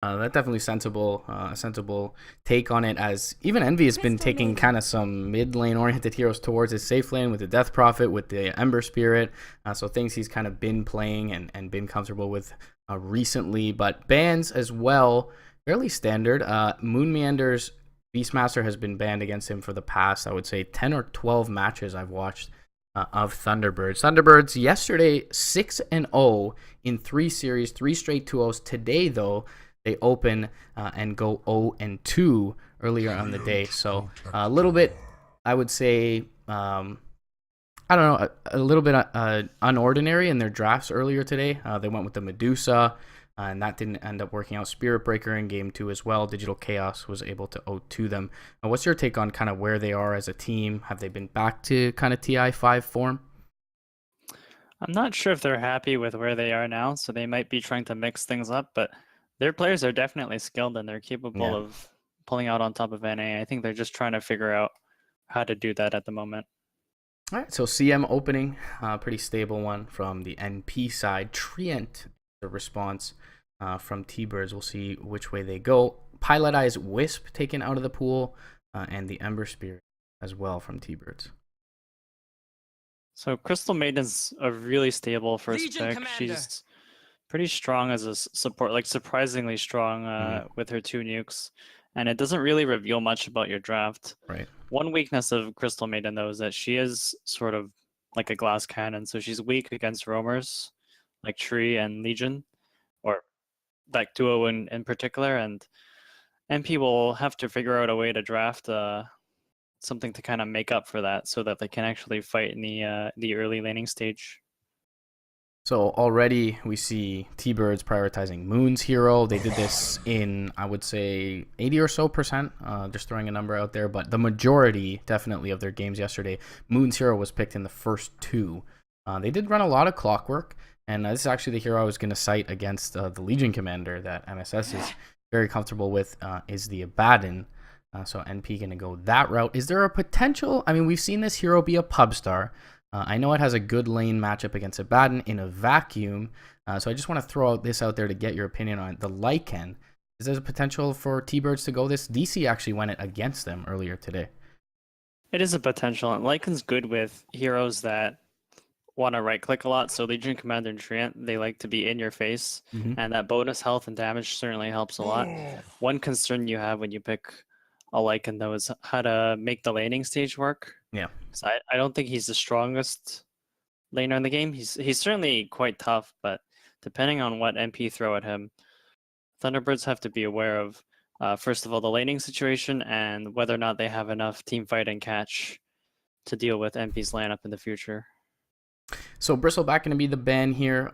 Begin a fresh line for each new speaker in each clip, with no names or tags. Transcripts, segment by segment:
That definitely sensible take on it. As even Envy has been taking kind of some mid lane oriented heroes towards his safe lane with the Death Prophet, with the Ember Spirit. So things he's kind of been playing and been comfortable with recently. But bans as well, fairly standard. Moon Meander's Beastmaster has been banned against him for the past, I would say, 10 or 12 matches I've watched of Thunderbirds. Thunderbirds yesterday 6-0 in 3 series, 3 straight 2-0s. Today though, they open and go 0-2 earlier on the day. So a little bit, I would say, I don't know, a little bit unordinary in their drafts earlier today. They went with the Medusa, and that didn't end up working out. Spirit Breaker in game 2 as well. Digital Chaos was able to 0-2 them. What's your take on kind of where they are as a team? Have they been back to kind of TI5 form?
I'm not sure if they're happy with where they are now, so they might be trying to mix things up, but their players are definitely skilled and they're capable of pulling out on top of NA. I think they're just trying to figure out how to do that at the moment.
All right, so CM opening, pretty stable one from the NP side. Trient, the response from T-Birds. We'll see which way they go. Pilot Eye's Wisp taken out of the pool, and the Ember Spirit as well from T-Birds.
So Crystal Maiden's a really stable first
Legion
pick.
Commander.
She's pretty strong as a support, like surprisingly strong with her 2 nukes. And it doesn't really reveal much about your draft.
Right.
One weakness of Crystal Maiden, though, is that she is sort of like a glass cannon. So she's weak against roamers, like Tree and Legion, or that duo in particular. And MP will have to figure out a way to draft something to kind of make up for that so that they can actually fight in the early laning stage.
So already we see T-Birds prioritizing Moon's hero. They did this in, I would say, 80 or so percent, just throwing a number out there. But the majority, definitely, of their games yesterday, Moon's hero was picked in the first 2. They did run a lot of clockwork, and this is actually the hero I was going to cite against the Legion Commander that MSS is very comfortable with, is the Abaddon. So NP going to go that route. Is there a potential? I mean, we've seen this hero be a pub star. I know it has a good lane matchup against Abaddon in a vacuum, so I just want to throw this out there to get your opinion on it. The Lycan, is there a potential for T-Birds to go this? DC actually went it against them earlier today.
It is a potential, and Lycan's good with heroes that want to right-click a lot, so Legion Commander and Treant, they like to be in your face, and that bonus health and damage certainly helps a lot. One concern you have when you pick a Lycan, though, is how to make the laning stage work.
Yeah.
So I don't think he's the strongest laner in the game. He's certainly quite tough, but depending on what MP throw at him, Thunderbirds have to be aware of, first of all, the laning situation and whether or not they have enough team fight and catch to deal with MP's lineup in the future.
So Bristleback going to be the ban here.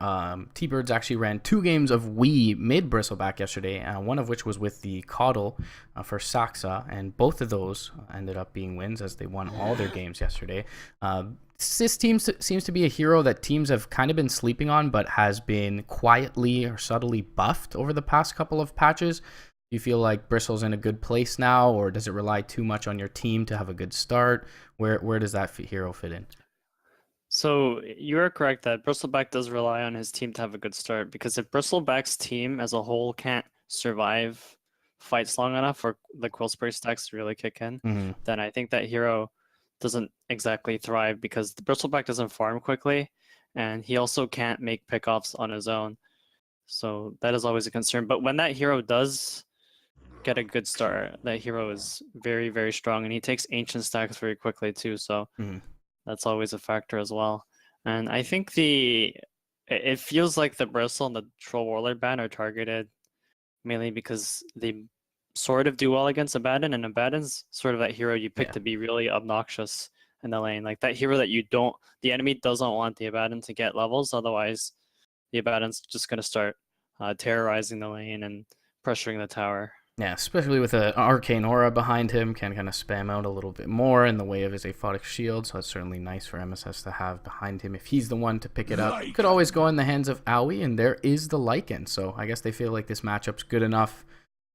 T-Birds actually ran 2 games of Wii mid Bristleback yesterday, one of which was with the Coddle for Saxa, and both of those ended up being wins as they won all their games yesterday. This team seems to be a hero that teams have kind of been sleeping on, but has been quietly or subtly buffed over the past couple of patches. Do you feel like Bristle's in a good place now, or does it rely too much on your team to have a good start? Where does that hero fit in?
So you're correct that Bristleback does rely on his team to have a good start, because if Bristleback's team as a whole can't survive fights long enough for the Quill Spray stacks to really kick in, then I think that hero doesn't exactly thrive, because the Bristleback doesn't farm quickly, and he also can't make pickoffs on his own. So that is always a concern. But when that hero does get a good start, that hero is very, very strong, and he takes ancient stacks very quickly too. So that's always a factor as well. And I think it feels like the Bristle and the Troll Warlord ban are targeted mainly because they sort of do well against Abaddon, and Abaddon's sort of that hero you pick to be really obnoxious in the lane. Like that hero that the enemy doesn't want the Abaddon to get levels, otherwise the Abaddon's just going to start terrorizing the lane and pressuring the tower.
Yeah, especially with an Arcane Aura behind him, can kind of spam out a little bit more in the way of his Aphotic Shield, so it's certainly nice for MSS to have behind him if he's the one to pick it up. Could always go in the hands of Owie, and there is the Lycan, so I guess they feel like this matchup's good enough.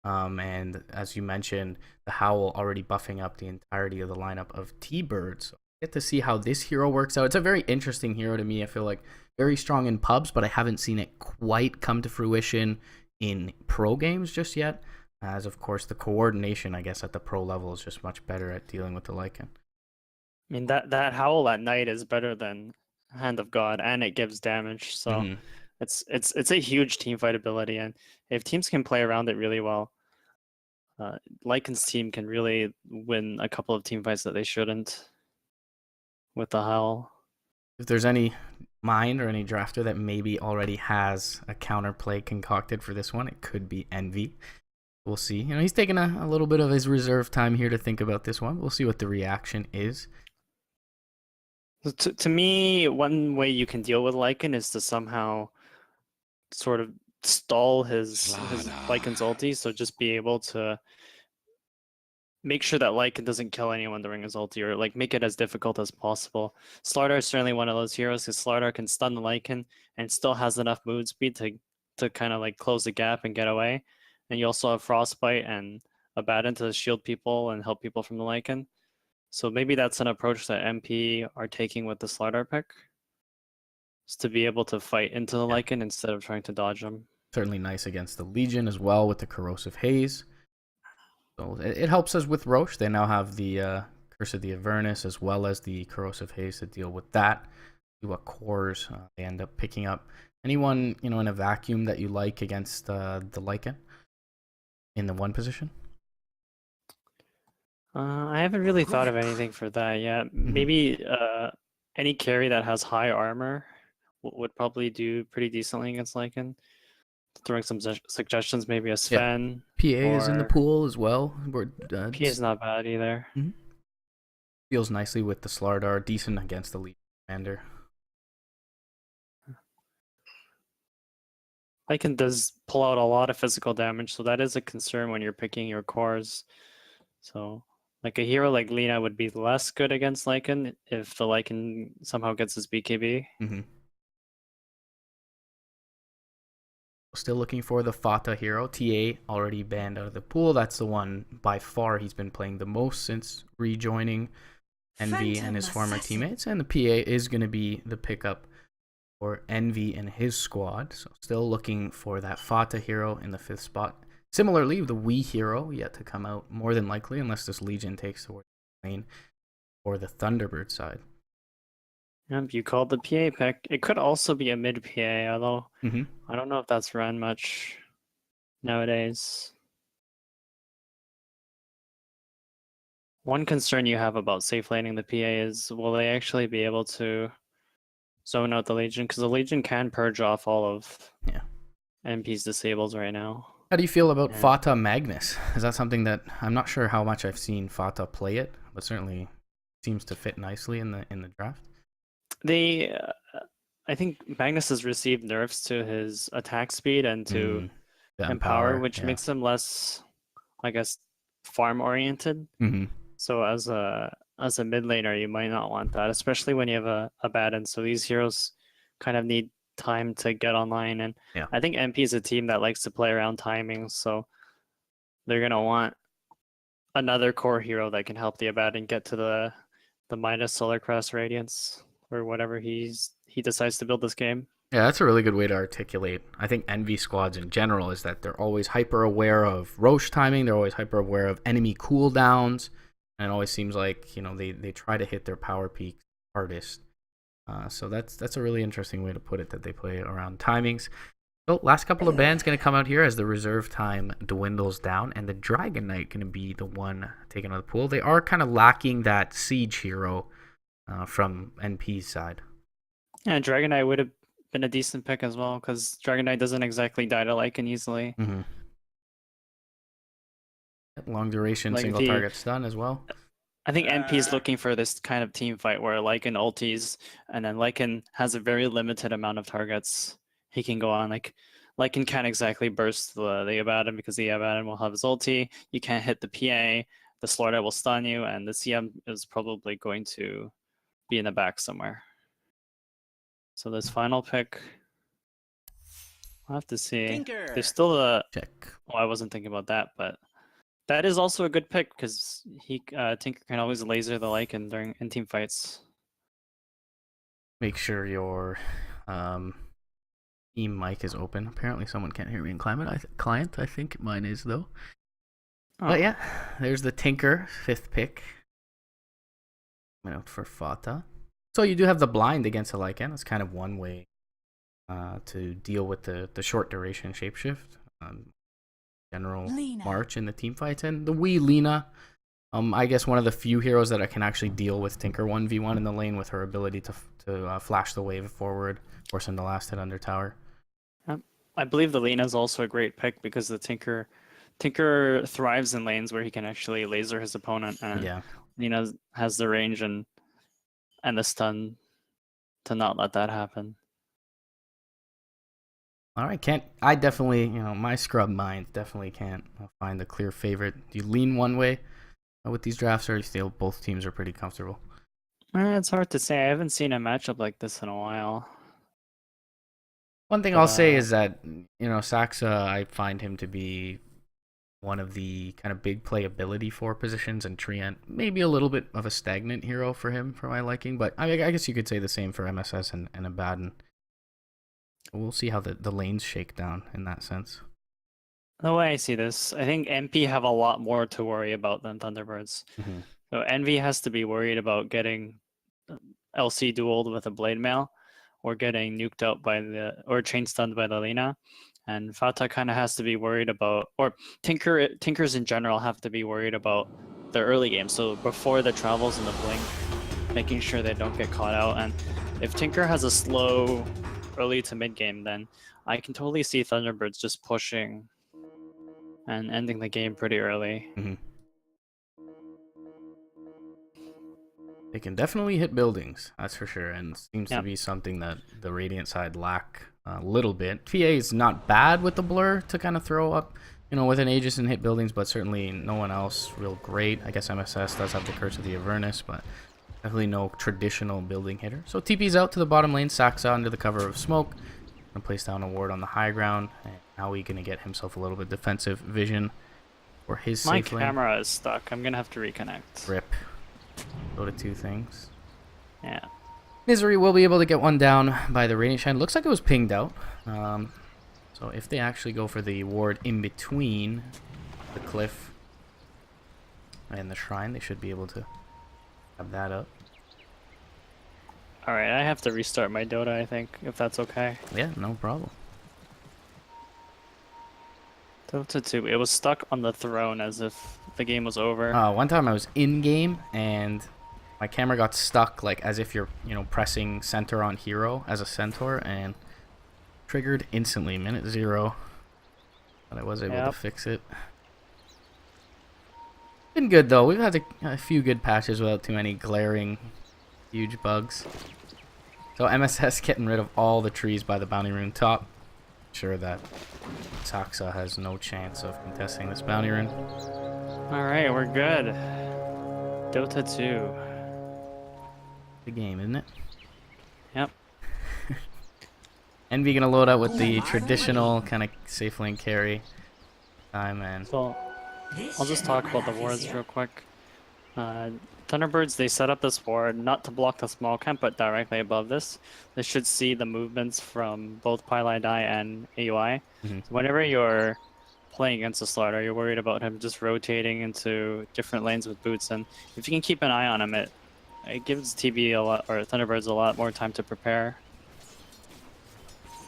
And as you mentioned, the Howl already buffing up the entirety of the lineup of T-Birds. So get to see how this hero works out. It's a very interesting hero to me. I feel like very strong in pubs, but I haven't seen it quite come to fruition in pro games just yet, as of course the coordination, I guess, at the pro level is just much better at dealing with the Lycan.
I mean that howl at night is better than Hand of God, and it gives damage. So
Mm-hmm.
it's a huge team fight ability, and if teams can play around it really well, Lycan's team can really win a couple of team fights that they shouldn't with the howl.
If there's any mind or any drafter that maybe already has a counterplay concocted for this one, it could be Envy. We'll see. You know, he's taking a little bit of his reserve time here to think about this one. We'll see what the reaction is.
To me, one way you can deal with Lycan is to somehow sort of stall his Lycan's ulti, so just be able to make sure that Lycan doesn't kill anyone during his ulti, or like make it as difficult as possible. Slardar is certainly one of those heroes because Slardar can stun the Lycan and still has enough move speed to kind of like close the gap and get away. And you also have Frostbite and Abaddon to shield people and help people from the Lycan. So maybe that's an approach that MP are taking with the Slardar pick, is to be able to fight into the Lycan instead of trying to dodge them.
Certainly nice against the Legion as well with the Corrosive Haze. So it helps us with Roche. They now have the Curse of the Avernus as well as the Corrosive Haze to deal with that. See what cores they end up picking up. Anyone, you know, in a vacuum that you like against the Lycan in the 1 position?
I haven't really thought of anything for that yet. Maybe any carry that has high armor would probably do pretty decently against Lycan. Throwing some suggestions, maybe a Sven.
PA is in the pool as well.
PA is not bad either.
Feels nicely with the Slardar, decent against the lead commander.
Lycan does pull out a lot of physical damage, so that is a concern when you're picking your cores. So, like a hero like Lina would be less good against Lycan if the Lycan somehow gets his BKB.
Still looking for the Fata hero. TA already banned out of the pool. That's the one by far he's been playing the most since rejoining Envy and his former teammates. And the PA is going to be the pickup for Envy and his squad. So still looking for that Fata hero in the 5th spot. Similarly, the Wii hero yet to come out, more than likely, unless this Legion takes the lane or the Thunderbird side.
Yep, you called the PA pick. It could also be a mid PA, although I don't know if that's run much nowadays. One concern you have about safe laning the PA is, will they actually be able to zone out the Legion? Because the Legion can purge off all of MP's disables right now.
How do you feel about Fata Magnus? Is that something that I'm not sure how much I've seen Fata play it, but certainly seems to fit nicely in the draft?
I think Magnus has received nerfs to his attack speed and to empower, which makes him less, I guess, farm oriented. So as a mid laner, you might not want that, especially when you have a Abaddon. So these heroes kind of need time to get online, and I think MP is a team that likes to play around timing, so they're gonna want another core hero that can help the Abaddon get to the Midas Solar Crest Radiance or whatever he decides to build this game.
Yeah, that's a really good way to articulate. I think Envy squads in general is that they're always hyper aware of Roche timing. They're always hyper aware of enemy cooldowns, and it always seems like, you know, they try to hit their power peak hardest. So that's a really interesting way to put it, that they play around timings. So last couple of bans going to come out here as the reserve time dwindles down, and the Dragon Knight going to be the one taken out of the pool. They are kind of lacking that siege hero from NP's side.
Yeah, Dragon Knight would have been a decent pick as well, because Dragon Knight doesn't exactly die to Lycan easily.
Long duration single target stun as well.
I think MP is looking for this kind of team fight where Lycan ultis, and then Lycan has a very limited amount of targets he can go on. Like, Lycan can't exactly burst the Abaddon because the Abaddon will have his ulti. You can't hit the PA. The Slardar will stun you, and the CM is probably going to be in the back somewhere. So this final pick, I'll have to see.
Tinker.
There's still a
check.
Oh, I wasn't thinking about that, but that is also a good pick because Tinker can always laser the Lycan in team fights.
Make sure your Team mic is open. Apparently someone can't hear me in client. I think mine is though.
Oh,
But yeah, there's the Tinker, 5th pick. Went out for Fata. So you do have the blind against a Lycan. It's kind of one way to deal with the short duration shapeshift. General
Lina.
March in the team fights. And the wee Lina, I guess one of the few heroes that I can actually deal with Tinker 1v1 in the lane with her ability to flash the wave forward, force him to last hit under tower.
I believe the Lina is also a great pick because the Tinker thrives in lanes where he can actually laser his opponent, and
Yeah.
Lina has the range and the stun to not let that happen.
All right, I definitely, my scrub mind definitely can't find a clear favorite. Do you lean one way with these drafts, or you feel both teams are pretty comfortable?
It's hard to say. I haven't seen a matchup like this in a while.
One thing I'll say is that, Saxa, I find him to be one of the kind of big playability for positions, and Treant maybe a little bit of a stagnant hero for him, for my liking, but I guess you could say the same for MSS and Abaddon. We'll see how the lanes shake down in that sense.
The way I see this, I think MP have a lot more to worry about than Thunderbirds.
Mm-hmm.
So Envy has to be worried about getting LC dueled with a blade mail, or getting nuked out or chain stunned by the Lina. And Fata kind of has to be worried about, or Tinkers in general have to be worried about the early game. So before the travels and the blink, making sure they don't get caught out. And if Tinker has a slow early to mid game, then I can totally see Thunderbirds just pushing and ending the game pretty early.
Mm-hmm. They can definitely hit buildings, that's for sure, and seems to be something that the Radiant side lack a little bit. PA is not bad with the blur to kind of throw up, with an Aegis and hit buildings, but certainly no one else real great. I guess MSS does have the Curse of the Avernus, but definitely no traditional building hitter. So TP's out to the bottom lane, Saxa under the cover of smoke, and place down a ward on the high ground, and now he's gonna get himself a little bit defensive vision for his safe lane.
My camera is stuck. I'm gonna have to reconnect.
Rip. Dota 2 things.
Yeah.
Misery will be able to get one down by the Radiant Shine. Looks like it was pinged out. So if they actually go for the ward in between the cliff and the shrine, they should be able to have that up.
Alright, I have to restart my Dota, I think, if that's okay.
Yeah, no problem.
Dota 2, it was stuck on the throne as if the game was over.
One time I was in game and my camera got stuck, like as if you're, pressing center on hero as a centaur, and triggered instantly, minute 0. But I was able to fix it. Been good though. We've had a few good patches without too many glaring, huge bugs. So MSS getting rid of all the trees by the bounty rune top. Sure that Saxa has no chance of contesting this bounty rune.
Alright, we're good. Dota 2.
The game, isn't it?
Yep.
Envy gonna load out with the traditional kind of safe lane carry time, and
So, I'll just talk about the wards real quick. Thunderbirds, they set up this ward not to block the small camp, but directly above this. They should see the movements from both Pylai Die and AUI.
Mm-hmm.
So whenever you're playing against a Slaughter, you're worried about him just rotating into different lanes with boots, and if you can keep an eye on him, it gives TB a lot, or Thunderbirds a lot more time to prepare.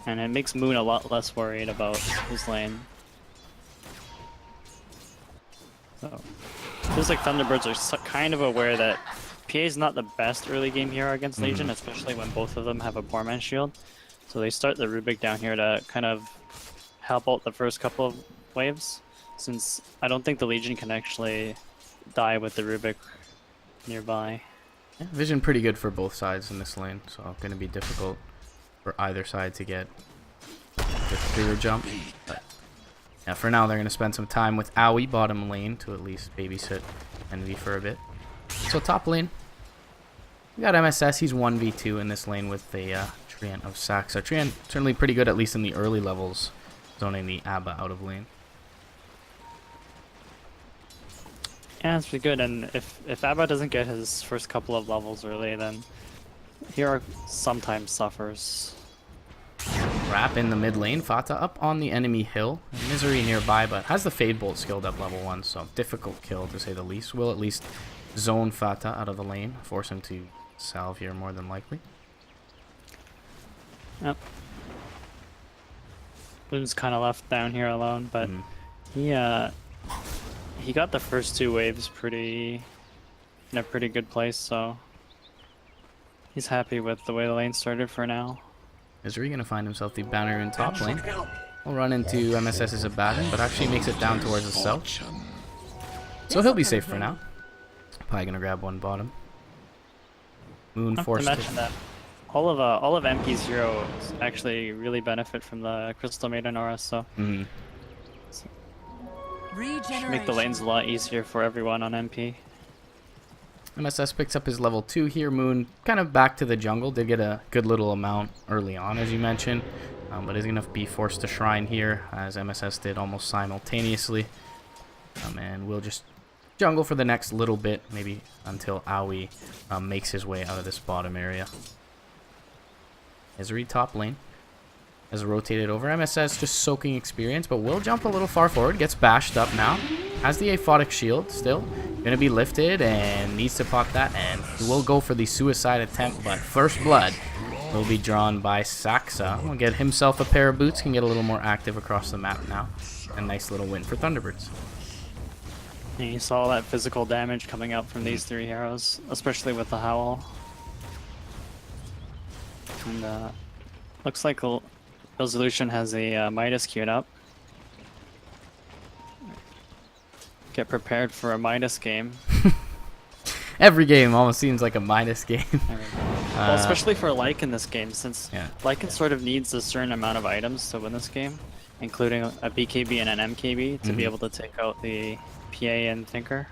And it makes Moon a lot less worried about his lane. So, feels like Thunderbirds are kind of aware that PA is not the best early game hero against Legion, especially when both of them have a poor man shield. So they start the Rubik down here to kind of help out the first couple of waves, since I don't think the Legion can actually die with the Rubik nearby.
yeah, vision pretty good for both sides in this lane, so gonna be difficult for either side to get the clear jump. But yeah, for now they're gonna spend some time with Aoi bottom lane to at least babysit Envy for a bit. So top lane, we got MSS. He's 1v2 in this lane with the Treant of Saxa. Treant certainly pretty good, at least in the early levels, zoning the Abba out of lane.
Yeah, it's pretty good, and if Abba doesn't get his first couple of levels early, then Hero sometimes suffers.
Wrap in the mid lane. Fata up on the enemy hill. Misery nearby, but has the Fade Bolt skilled up level 1, so difficult kill to say the least. Will at least zone Fata out of the lane, force him to salve here more than likely.
Yep. Bloom's kind of left down here alone, but he got the first 2 waves in a pretty good place, so he's happy with the way the lane started for now.
Misery gonna find himself the banner in top lane. We'll run into MSS's Abaddon, but actually makes it down towards the south. So he'll be safe for now. Probably gonna grab one bottom. Moon forced
to mention that all of MP's heroes actually really benefit from the Crystal Maiden aura, so should make the lanes a lot easier for everyone on MP.
MSS picks up his level 2 here. Moon kind of back to the jungle. Did get a good little amount early on, as you mentioned, but is going to be forced to Shrine here, as MSS did almost simultaneously. And we'll just jungle for the next little bit, maybe until Aoi makes his way out of this bottom area. Misery top lane has rotated over. MSS just soaking experience, but will jump a little far forward. Gets bashed up now. Has the aphotic shield still. Gonna be lifted and needs to pop that, and he will go for the suicide attempt, but first blood will be drawn by Saxa. Will get himself a pair of boots, can get a little more active across the map now. A nice little win for Thunderbirds.
And you saw that physical damage coming out from these 3 heroes, especially with the Howl. And looks like Resolution has a Midas queued up. Get prepared for a Midas game.
Every game almost seems like a Midas game.
Well, especially for Lycan in this game, since
Yeah.
Lycan sort of needs a certain amount of items to win this game, including a BKB and an MKB to be able to take out the PA and Tinker.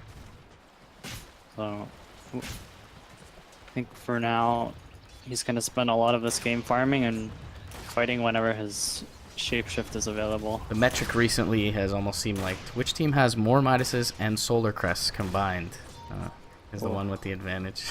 So I think for now he's going to spend a lot of this game farming and fighting whenever his shapeshift is available.
The metric recently has almost seemed like which team has more Midases and Solar Crests combined is the one with the advantage.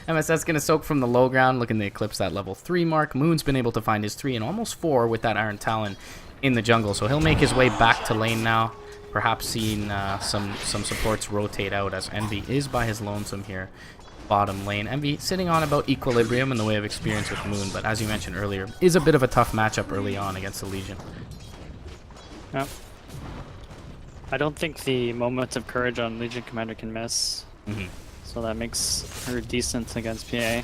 MSS going to soak from the low ground, looking to eclipse that level 3 mark. Moon's been able to find his 3 and almost 4 with that Iron Talon in the jungle, so he'll make his way back to lane now. Perhaps seeing some supports rotate out, as Envy is by his lonesome here. Bottom lane. Envy sitting on about equilibrium in the way of experience with Moon, but as you mentioned earlier, is a bit of a tough matchup early on against the Legion.
Yep. I don't think the moment of courage on Legion Commander can miss, so that makes her decent against PA.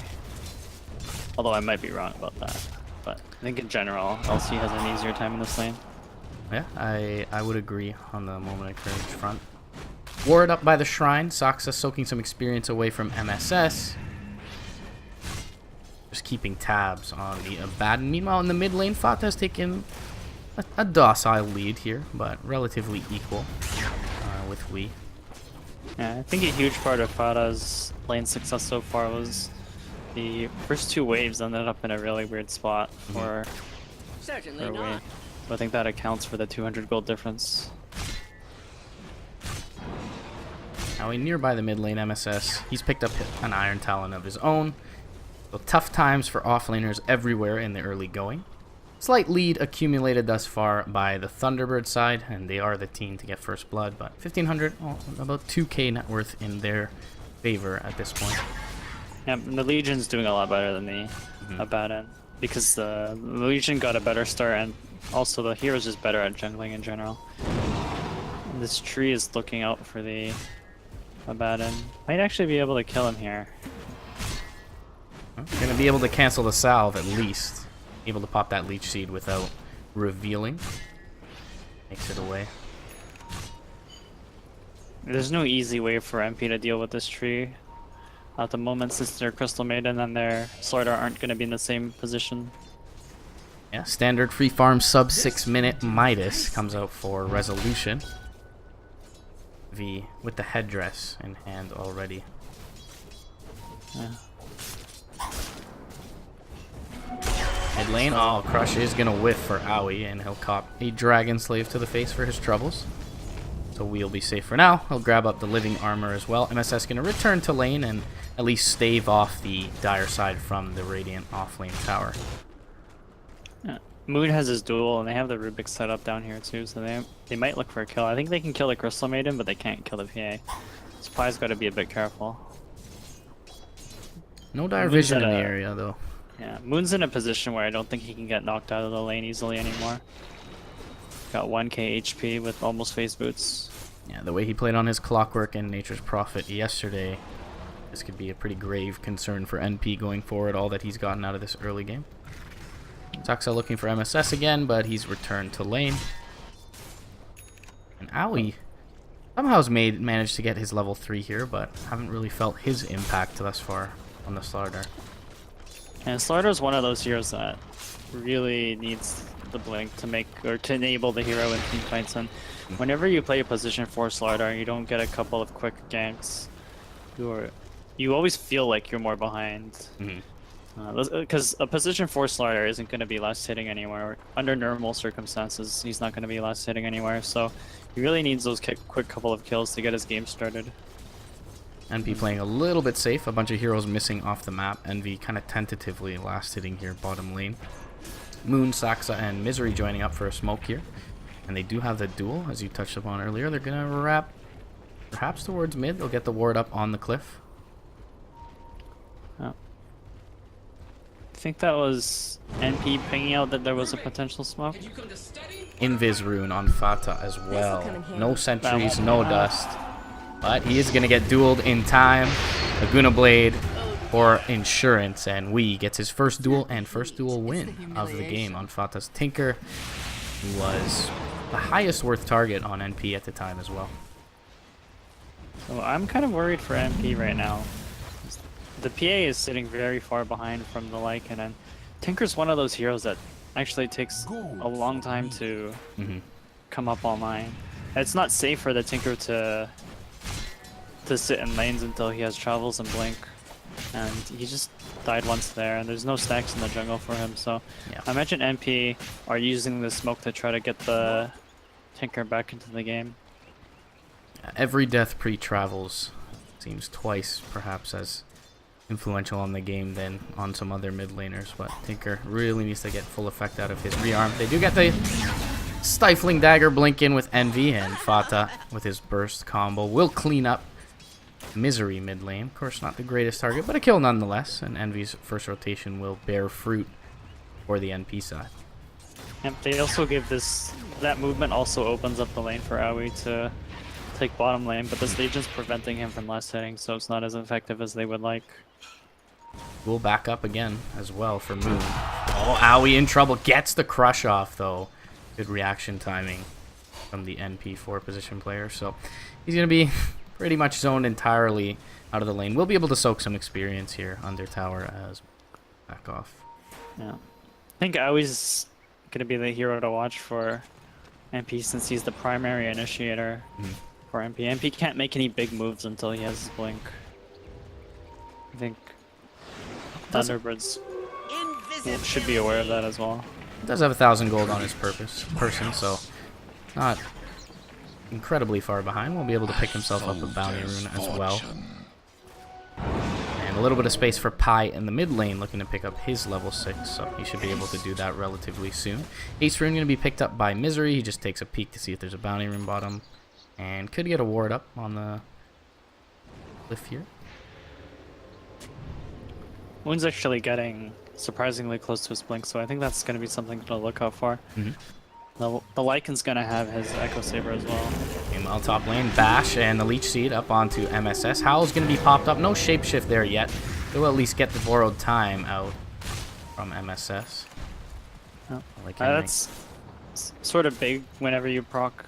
Although I might be wrong about that, but I think in general, LC has an easier time in this lane.
Yeah, I would agree on the moment of courage front. Ward up by the Shrine. Saxa soaking some experience away from MSS. Just keeping tabs on the Abaddon. Meanwhile, in the mid lane, Fata has taken a docile lead here, but relatively equal with Wii.
Yeah, I think a huge part of Fata's lane success so far was the first 2 waves ended up in a really weird spot for
Certainly
Wii.
not.
So I think that accounts for the 200 gold difference.
Now, nearby the mid lane, MSS, he's picked up an Iron Talon of his own. So tough times for offlaners everywhere in the early going. Slight lead accumulated thus far by the Thunderbird side, and they are the team to get first blood, but 1,500, about 2k net worth in their favor at this point.
Yeah, and the Legion's doing a lot better than the Abaddon, because the Legion got a better start, and also the hero's just better at jungling in general. And this tree is looking out for the Abaddon. Might actually be able to kill him here.
Gonna be able to cancel the salve at least. Able to pop that leech seed without revealing. Makes it away.
There's no easy way for MP to deal with this tree at the moment, since their Crystal Maiden and their Slardar aren't going to be in the same position.
Yeah, standard free farm sub 6 minute Midas comes out for Resolution. V with the headdress in hand already.
Yeah.
Mid lane, oh, Crush is gonna whiff for Aoi, and he'll cop a Dragon Slave to the face for his troubles. So we'll be safe for now. He'll grab up the living armor as well. MSS gonna return to lane and at least stave off the dire side from the Radiant offlane tower.
Yeah. Moon has his duel, and they have the Rubik set up down here too, so they might look for a kill. I think they can kill the Crystal Maiden, but they can't kill the PA. So Pie's got to be a bit careful.
No dire vision in the area, though.
Yeah, Moon's in a position where I don't think he can get knocked out of the lane easily anymore. Got 1k HP with almost phase boots.
Yeah, the way he played on his Clockwork and Nature's Prophet yesterday, this could be a pretty grave concern for NP going forward, all that he's gotten out of this early game. Tuxa looking for MSS again, but he's returned to lane. And Owie somehow has managed to get his level 3 here, but haven't really felt his impact thus far on the Slardar.
And Slardar is one of those heroes that really needs the blink to make or to enable the hero in team fights. And whenever you play a position 4 Slardar, you don't get a couple of quick ganks. You always feel like you're more behind. Because a position 4 Slardar isn't going to be last hitting anywhere. Under normal circumstances, he's not going to be last hitting anywhere. So he really needs those quick couple of kills to get his game started.
NP playing a little bit safe. A bunch of heroes missing off the map. Envy kind of tentatively last hitting here bottom lane. Moon, Saxa, and Misery joining up for a smoke here. And they do have the duel, as you touched upon earlier. They're going to wrap perhaps towards mid. They'll get the ward up on the cliff.
Oh. I think that was NP pinging out that there was a potential smoke.
Invis rune on Fata as well. No sentries, no dust. But he is going to get dueled in time. Laguna Blade for insurance. And Wee gets his first duel and first duel win of the game on Fata's Tinker, who was the highest worth target on NP at the time as well.
So I'm kind of worried for NP right now. The PA is sitting very far behind from the Lycan, and Tinker's one of those heroes that actually takes a long time to come up online. It's not safe for the Tinker to sit in lanes until he has travels and blink, and he just died once there, and there's no stacks in the jungle for him. So yeah. I imagine NP are using the smoke to try to get the Tinker back into the game.
Every death pre-travels seems twice perhaps as influential on the game than on some other mid laners, but Tinker really needs to get full effect out of his rearm. They do get the Stifling Dagger blink in with Envy, and Fata with his burst combo will clean up Misery mid lane. Of course, not the greatest target, but a kill nonetheless, and Envy's first rotation will bear fruit for the NP side.
Yep, they also give that movement also opens up the lane for Aoi to take bottom lane, but this Legion's preventing him from last hitting, so it's not as effective as they would like.
We'll back up again as well for Moon. Oh, Owie in trouble. Gets the crush off, though. Good reaction timing from the NP4 position player. So he's going to be pretty much zoned entirely out of the lane. We'll be able to soak some experience here under tower as back off.
Yeah. I think Awie's going to be the hero to watch for NP since he's the primary initiator for NP. NP can't make any big moves until he has his blink. I think Thunderbirds should be aware of that as well.
He does have 1,000 gold on his person, so not incredibly far behind. Won't be able to pick himself up a bounty rune as well. And a little bit of space for Pi in the mid lane looking to pick up his level 6, so he should be able to do that relatively soon. Ace rune going to be picked up by Misery. He just takes a peek to see if there's a bounty rune bottom, and could get a ward up on the cliff here.
Moon's actually getting surprisingly close to his blink, so I think that's going to be something to look out for. The Lycan's going to have his Echo Saber as well.
Meanwhile, top lane, Bash and the Leech Seed up onto MSS. Howl's going to be popped up. No shapeshift there yet. They will at least get the borrowed time out from MSS.
Oh. That's sort of big whenever you proc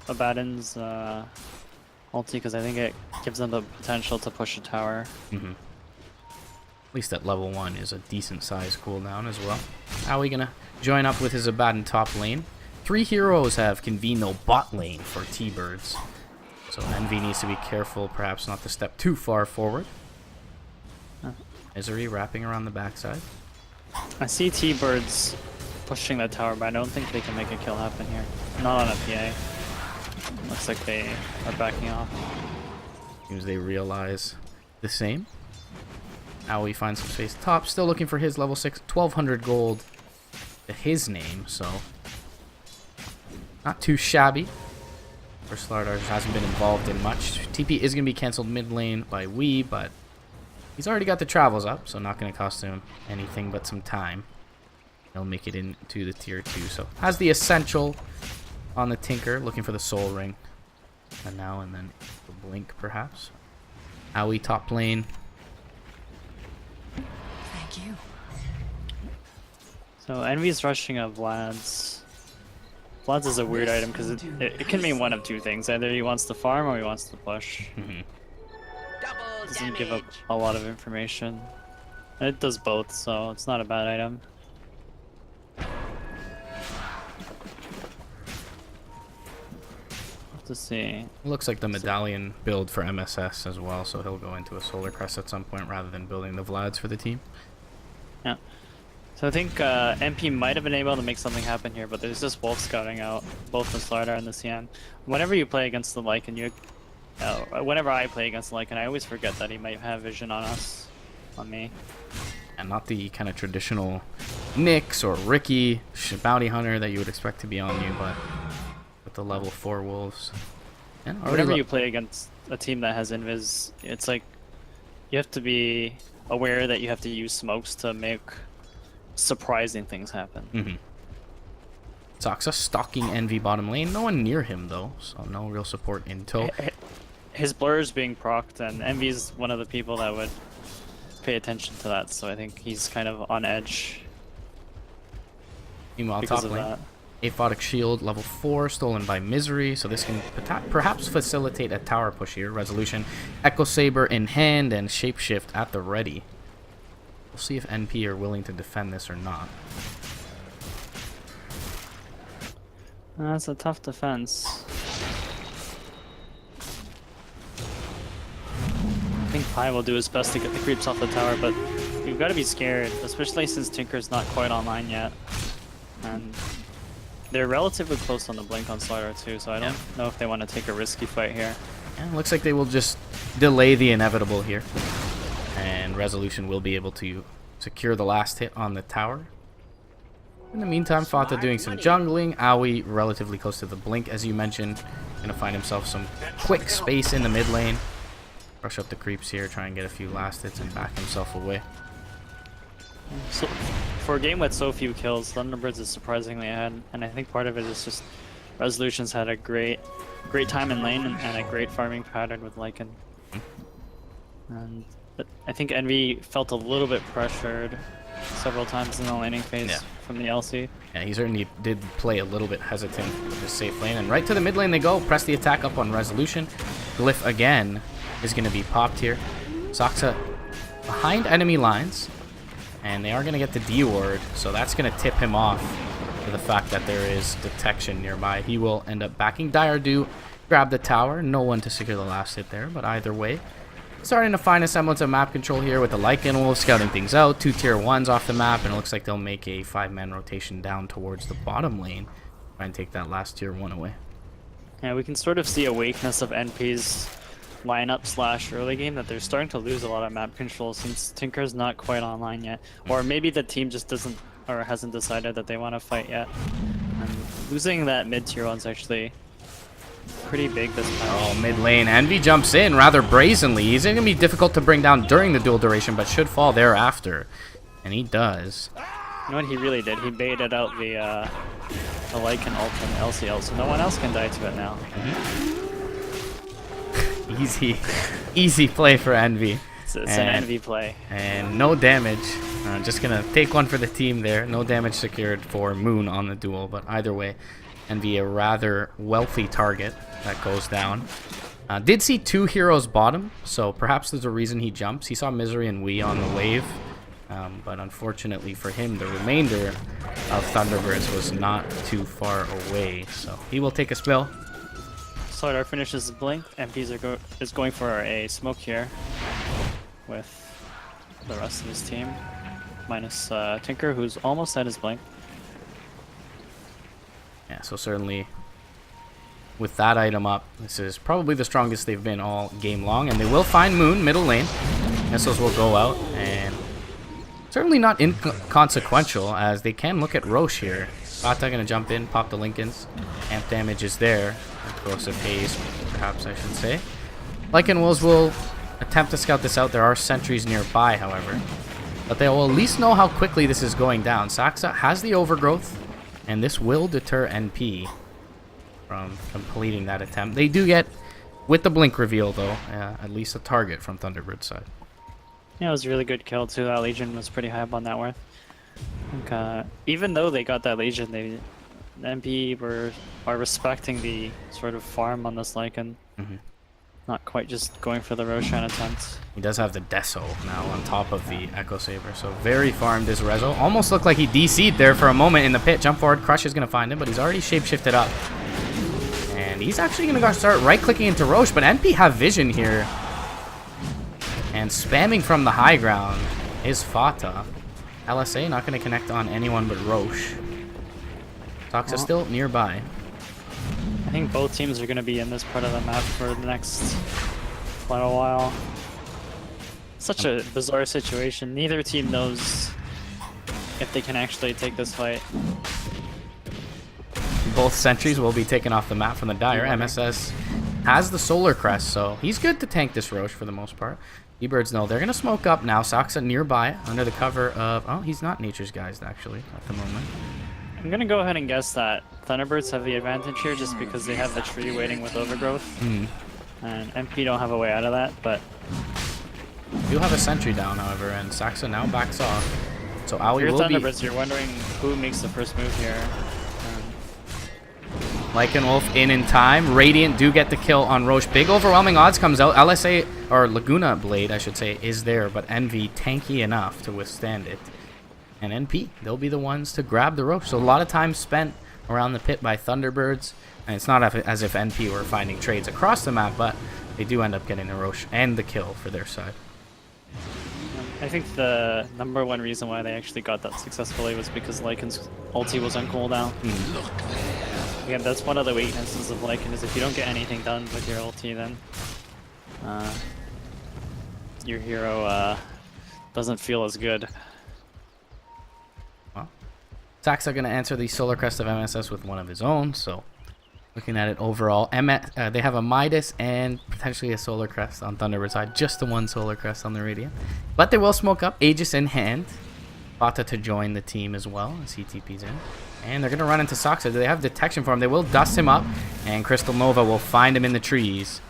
Abaddon's ulti, because I think it gives them the potential to push a tower.
At least at level 1 is a decent size cooldown as well. How are we going to join up with his Abaddon top lane? 3 heroes have convened no bot lane for T-Birds. So Envy needs to be careful, perhaps not to step too far forward. Misery wrapping around the backside.
I see T-Birds pushing that tower, but I don't think they can make a kill happen here. Not on a PA. Looks like they are backing off.
Seems they realize the same. Now we find some space top, still looking for his level 6, 1,200 gold. his name, so not too shabby. Slardar hasn't been involved in much. TP is going to be cancelled mid lane by Wee, but he's already got the travels up, so not going to cost him anything but some time. He'll make it into the tier 2. So has the essential on the Tinker, looking for the soul ring. And now and then the blink perhaps. Aoi top lane.
Thank you.
So Envy's rushing of Vlad's. Vlad's is a weird item because it can mean one of two things. Either he wants to farm or he wants to push. Doesn't give up a lot of information. It does both, so it's not a bad item. To see.
Looks like the medallion build for MSS as well, so he'll go into a Solar Crest at some point rather than building the Vlads for the team.
Yeah. So I think MP might have been able to make something happen here, but there's just Wolf scouting out both the Slardar and the CN. Whenever you play against the Lycan, whenever I play against the Lycan, I always forget that he might have vision on us, on me.
And not the kind of traditional Nyx or Ricky bounty hunter that you would expect to be on you, but with the level 4 wolves. And
whenever you play against a team that has invis, it's like you have to be aware that you have to use smokes to make surprising things happen.
Soxa stalking Envy bottom lane. No one near him though, so no real support in tow.
His blur is being procced, and Envy's one of the people that would pay attention to that, so I think he's kind of on edge.
Meanwhile, top lane, aphotic shield level 4 stolen by Misery, so this can perhaps facilitate a tower push here. Resolution, Echo Saber in hand, and Shapeshift at the ready. We'll see if NP are willing to defend this or not.
That's a tough defense. I think Pi will do his best to get the creeps off the tower, but we've got to be scared, especially since Tinker's not quite online yet. And they're relatively close on the blink on Slardar too, so I don't know if they want to take a risky fight here.
Yeah, looks like they will just delay the inevitable here. And Resolution will be able to secure the last hit on the tower. In the meantime, Fata doing some jungling. Aoi relatively close to the blink, as you mentioned. Gonna find himself some quick space in the mid lane. Rush up the creeps here, try and get a few last hits and back himself away.
So, for a game with so few kills, Thunderbirds is surprisingly ahead, and I think part of it is just Resolution's had a great time in lane and a great farming pattern with Lycan. And I think Envy felt a little bit pressured several times in the laning phase from the LC.
Yeah, he certainly did play a little bit hesitant with his safe lane. And right to the mid lane they go. Press the attack up on Resolution. Glyph again is going to be popped here. Soxa behind enemy lines. And they are going to get the D ward. So that's going to tip him off to the fact that there is detection nearby. He will end up backing Dire Do, grab the tower. No one to secure the last hit there. But either way, starting to find a semblance of map control here with the Lycan Wolf scouting things out. 2 tier 1s off the map, and it looks like they'll make a 5-man rotation down towards the bottom lane. Try and take that last tier 1 away.
Yeah, we can sort of see a weakness of NP's lineup / early game, that they're starting to lose a lot of map control since Tinker's not quite online yet. Or maybe the team just doesn't or hasn't decided that they want to fight yet. And losing that mid tier 1's actually pretty big this match.
Oh, mid lane. Envy jumps in rather brazenly. He's going to be difficult to bring down during the duel duration, but should fall thereafter. And he does.
You know what he really did? He baited out the Lycan ult and LC ult, so no one else can die to it now.
Easy play for Envy.
It's an Envy play.
And no damage. Just going to take one for the team there. No damage secured for Moon on the duel, but either way, Envy a rather wealthy target that goes down. Did see 2 heroes bottom, so perhaps there's a reason he jumps. He saw Misery and Wee on the wave, but unfortunately for him, the remainder of Thunderbirds was not too far away, so he will take a spill.
Slardar finishes his blink. MPs is going for a smoke here with the rest of his team, minus Tinker, who's almost at his blink.
Yeah, so certainly with that item up, this is probably the strongest they've been all game long, and they will find Moon middle lane. Missiles will go out, and certainly not inconsequential, as they can look at Roche here. Fata gonna jump in, pop the Lincolns. Amp damage is there. Corrosive Haze, perhaps I should say. Lycan Wolves will attempt to scout this out. There are sentries nearby, however. But they will at least know how quickly this is going down. Saxa has the overgrowth, and this will deter NP from completing that attempt. They do get, with the blink reveal though, at least a target from Thunderbird's side.
Yeah, it was a really good kill too. That Legion was pretty high up on that worth. Even though they got that Legion, the MP are respecting the sort of farm on this Lycan. Not quite just going for the Roshan attempt.
He does have the Deso now on top of the Echo Saber, so very farmed is Rezo. Almost looked like he DC'd there for a moment in the pit. Jump forward, Crush is going to find him, but he's already shapeshifted up. And he's actually going to start right-clicking into Roche, but NP have vision here. And spamming from the high ground is Fata. LSA not going to connect on anyone but Roche. Toxa still nearby.
I think both teams are going to be in this part of the map for the next quite a while. Such a bizarre situation. Neither team knows if they can actually take this fight.
Both sentries will be taken off the map from the Dire. MSS has the Solar Crest, so he's good to tank this Roche for the most part. Thunderbirds know they're going to smoke up now. Saxa nearby under the cover of... Oh, he's not Nature's Guys, actually, at the moment.
I'm going to go ahead and guess that Thunderbirds have the advantage here just because they have the tree waiting with overgrowth. And MP don't have a way out of that, but...
You have a sentry down, however, and Saxa now backs off. So Aoi
You're
will be...
Thunderbirds, you're wondering who makes the first move here.
Lycan Wolf in time. Radiant do get the kill on Roche. Big overwhelming odds comes out. LSA, or Laguna Blade, I should say, is there, but Envy tanky enough to withstand it. And NP, they'll be the ones to grab the Roche. So a lot of time spent around the pit by Thunderbirds. And it's not as if NP were finding trades across the map, but they do end up getting the Roche and the kill for their side.
I think the #1 reason why they actually got that successfully was because Lycan's ulti was on cooldown. Yeah, that's one of the weaknesses of Lycan, is if you don't get anything done with your ulti, then your hero doesn't feel as good.
Well, Saxa going to answer the Solar Crest of MSS with one of his own, so looking at it overall, they have a Midas and potentially a Solar Crest on Thunderbird's side, just the one Solar Crest on the Radiant. But they will smoke up, Aegis in hand. Fata to join the team as well as he TP's in. And they're going to run into Saxa. Do they have detection for him? They will dust him up, and Crystal Nova will find him in the trees.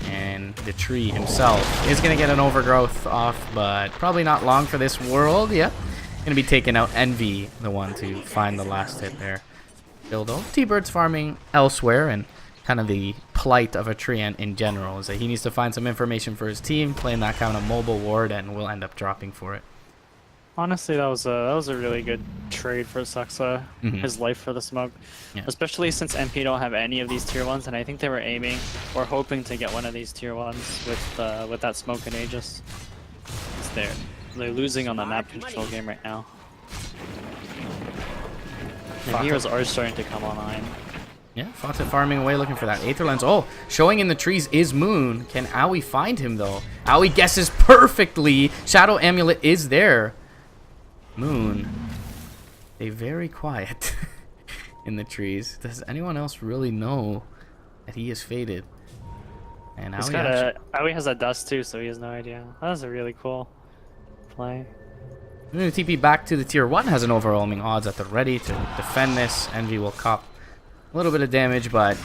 And the tree himself is going to get an overgrowth off, but probably not long for this world. Yep. Going to be taken out. Envy, the one to find the last hit there. Dildo. T-Bird's farming elsewhere, and kind of the plight of a Treant in general is that he needs to find some information for his team, playing that kind of mobile ward, and will end up dropping for it.
Honestly, that was a really good trade for Saxa. His life for the smoke, especially since MP don't have any of these tier 1s, and I think they were aiming or hoping to get one of these tier 1s with that smoke and Aegis. They're losing on the map control game right now. And heroes are starting to come online.
Yeah, Fata farming away, looking for that Aether Lens. Oh, showing in the trees is Moon. Can Aoi find him, though? Aoi guesses perfectly. Shadow Amulet is there. Moon, they very quiet in the trees. Does anyone else really know that he is faded? And
Aoi has a dust too, so he has no idea. That was a really cool play.
I'm going to TP back to the tier 1. Has an overwhelming odds at the ready to defend this. Envy will cop a little bit of damage, but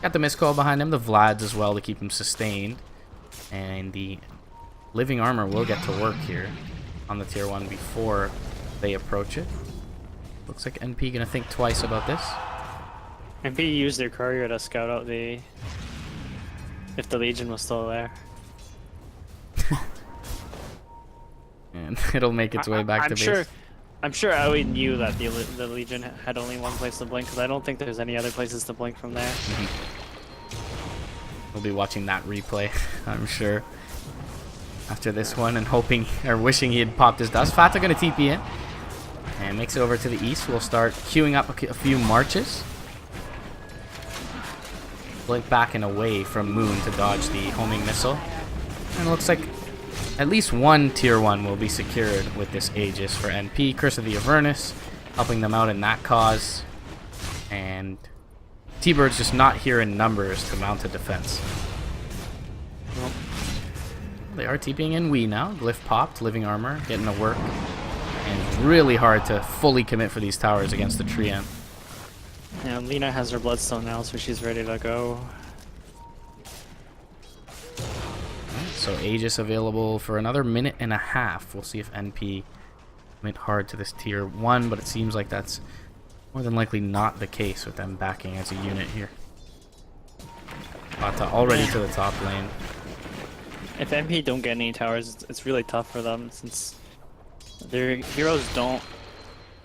got the miscall behind him. The Vlads as well to keep him sustained. And the living armor will get to work here on the tier 1 before they approach it. Looks like NP gonna think twice about this.
MP used their courier to scout out if the Legion was still there.
And it'll make its way back to base.
I'm sure Aoi knew that the Legion had only one place to blink, because I don't think there's any other places to blink from there.
We'll be watching that replay, I'm sure, after this one, and hoping or wishing he had popped his dust. Fata gonna TP in and makes it over to the east. We'll start queuing up a few marches. Blink back and away from Moon to dodge the homing missile. And it looks like At least one tier 1 will be secured with this Aegis for NP. Curse of the Avernus helping them out in that cause. And T-Birds just not here in numbers to mount a defense.
Well,
they are TPing in Wii now. Glyph popped, living armor, getting to work. And it's really hard to fully commit for these towers against the Treant.
yeah, Lina has her Bloodstone now, so she's ready to go.
So Aegis available for another minute and a half. We'll see if NP commit hard to this tier 1, but it seems like that's more than likely not the case with them backing as a unit here. Dota already to the top lane.
If MP don't get any towers, it's really tough for them since their heroes don't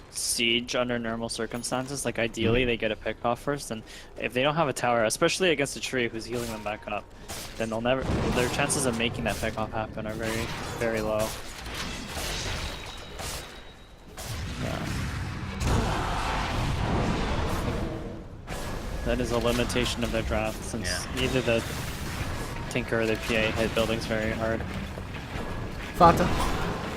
siege under normal circumstances. Like ideally they get a pick off first, and if they don't have a tower, especially against a tree who's healing them back up, then they'll never, their chances of making that pick off happen are very, very low. That is a limitation of their draft since neither the Tinker or the PA hit buildings very hard.
Fata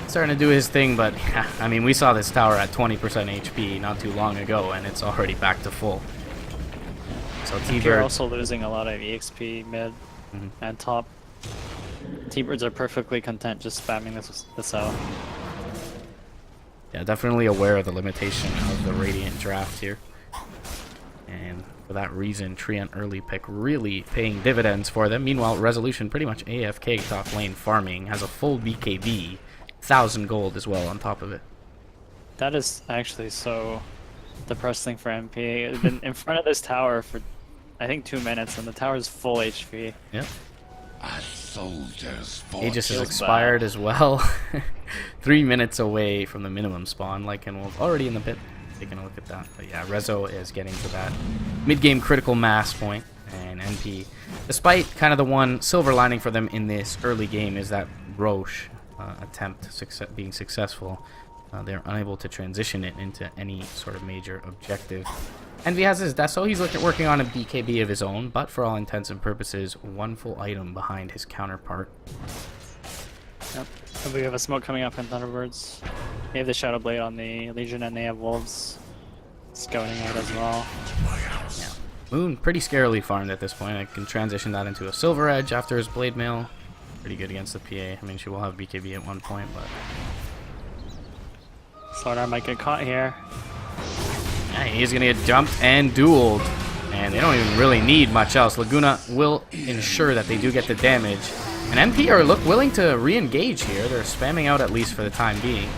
starting to do his thing, but yeah, I mean, we saw this tower at 20% HP not too long ago, and it's already back to full. So
T-Birds also losing a lot of EXP mid and top. T-Birds are perfectly content just spamming this out.
Yeah, definitely aware of the limitation of the Radiant draft here. And for that reason, Treant early pick really paying dividends for them. Meanwhile, Resolution pretty much AFK top lane farming, has a full BKB, 1,000 gold as well on top of it.
That is actually so depressing for MP. It's been in front of this tower for, I think, 2 minutes, and the tower is full HP.
Yep.
A soldier's
Aegis is expired as well. 3 minutes away from the minimum spawn. Lycan Wolf already in the pit. Taking a look at that. But yeah, Rezo is getting to that mid-game critical mass point. And NP, despite kind of the one silver lining for them in this early game, is that Roche attempt being successful. They're unable to transition it into any sort of major objective. Envy has his Deso. He's working on a BKB of his own, but for all intents and purposes, one full item behind his counterpart.
Yep. And we have a smoke coming up in Thunderbirds. They have the Shadow Blade on the Legion, and they have Wolves scouting out as well.
Yeah. Moon pretty scarily farmed at this point. I can transition that into a Silver Edge after his Blade Mail. Pretty good against the PA. I mean, she will have BKB at one point, but...
Slardar might get caught here.
Yeah, he's going to get jumped and dueled. And they don't even really need much else. Laguna will ensure that they do get the damage. And MP are willing to re-engage here. They're spamming out at least for the time being.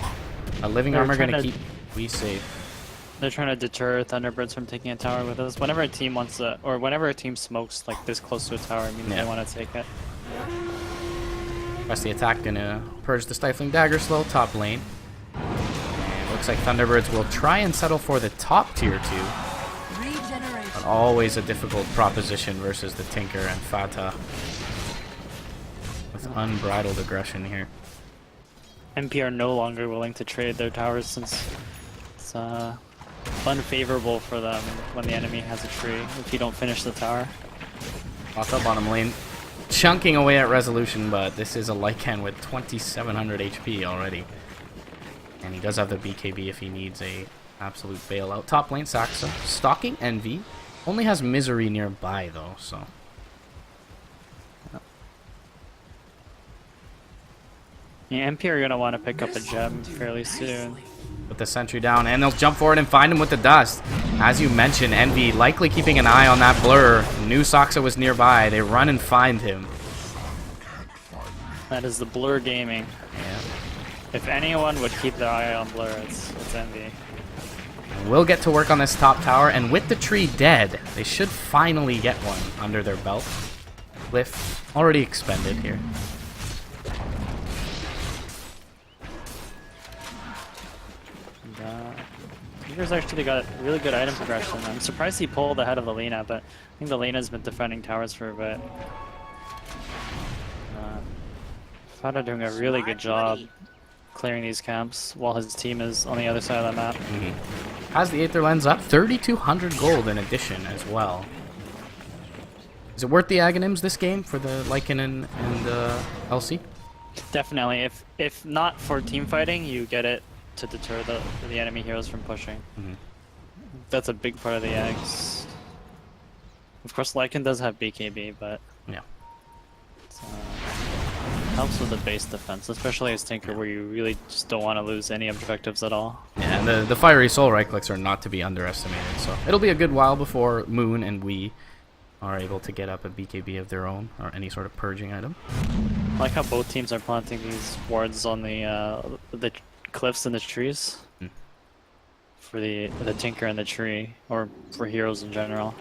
Living Armor going to keep we safe.
They're trying to deter Thunderbirds from taking a tower with us. Whenever a team wants to, or whenever a team smokes like this close to a tower, it means they want to take it.
Press the attack, gonna purge the Stifling Dagger slow, top lane. And looks like Thunderbirds will try and settle for the top tier 2. But always a difficult proposition versus the Tinker and Fata. With unbridled aggression here.
MP are no longer willing to trade their towers since it's unfavorable for them when the enemy has a tree if you don't finish the tower.
Off up bottom lane. Chunking away at Resolution, but this is a Lycan with 2700 HP already. And he does have the BKB if he needs a absolute bailout. Top lane, Saxa. Stalking Envy. Only has Misery nearby though, so...
Yeah, MP are going to want to pick up a gem fairly soon.
Put the sentry down, and they'll jump forward and find him with the dust. As you mentioned, Envy likely keeping an eye on that blur. Knew Saxa was nearby. They run and find him.
That is the Blur Gaming.
Yeah.
If anyone would keep their eye on Blur, it's Envy.
We'll get to work on this top tower, and with the tree dead, they should finally get one under their belt. Glyph already expended here.
Tinker's actually got really good item progression. I'm surprised he pulled ahead of the Lina, but I think the Lina's been defending towers for a bit. Fata doing a really good job clearing these camps while his team is on the other side of the map.
Has the Aether Lens up, 3,200 gold in addition as well. Is it worth the Aghanims this game for the Lycan and LC?
Definitely. If not for team fighting, you get it to deter the enemy heroes from pushing. That's a big part of the eggs. Of course, Lycan does have BKB, but
Yeah.
it's, helps with the base defense, especially as Tinker, where you really just don't want to lose any objectives at all.
Yeah, and the fiery soul right clicks are not to be underestimated. So it'll be a good while before Moon and we are able to get up a BKB of their own or any sort of purging item.
I like how both teams are planting these wards on the cliffs and the trees for the Tinker and the tree, or for heroes in general.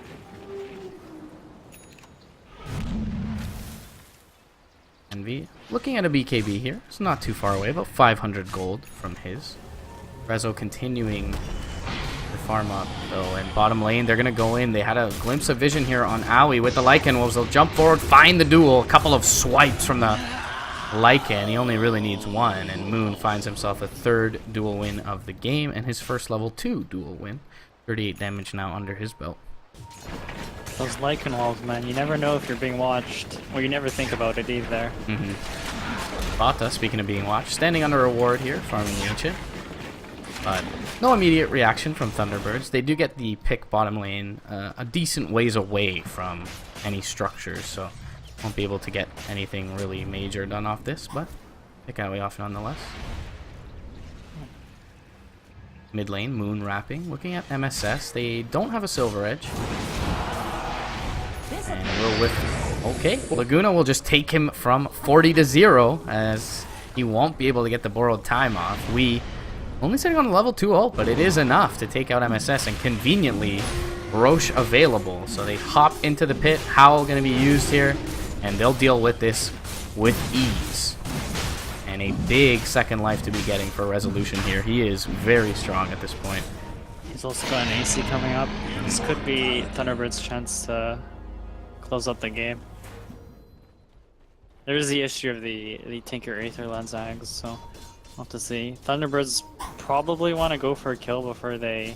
Envy looking at a BKB here. It's not too far away, about 500 gold from his. Rezo continuing to farm up though, and bottom lane they're gonna go in. They had a glimpse of vision here on Owie with the Lycan Wolves. They'll jump forward, find the duel. A couple of swipes from the Lycan. He only really needs one, and Moon finds himself a third duel win of the game and his first level 2 duel win. 38 damage now under his belt.
Those Lycan walls, man, you never know if you're being watched, or you never think about it either.
Dota, speaking of being watched, standing under a ward here, farming the Ancient. But no immediate reaction from Thunderbirds. They do get the pick bottom lane a decent ways away from any structures, so won't be able to get anything really major done off this, but pick our way off nonetheless. Mid lane, Moon wrapping. Looking at MSS, they don't have a Silver Edge. And we'll whiff. Okay, Laguna will just take him from 40 to 0 as he won't be able to get the borrowed time off. We only sitting on a level 2 ult, but it is enough to take out MSS, and conveniently Roche available. So they hop into the pit. Howl going to be used here, and they'll deal with this with ease. And a big second life to be getting for Resolution here. He is very strong at this point.
He's also got an AC coming up. This could be Thunderbird's chance to close up the game. There's the issue of the Tinker Aether Lens Ags, so we'll have to see. Thunderbirds probably want to go for a kill before they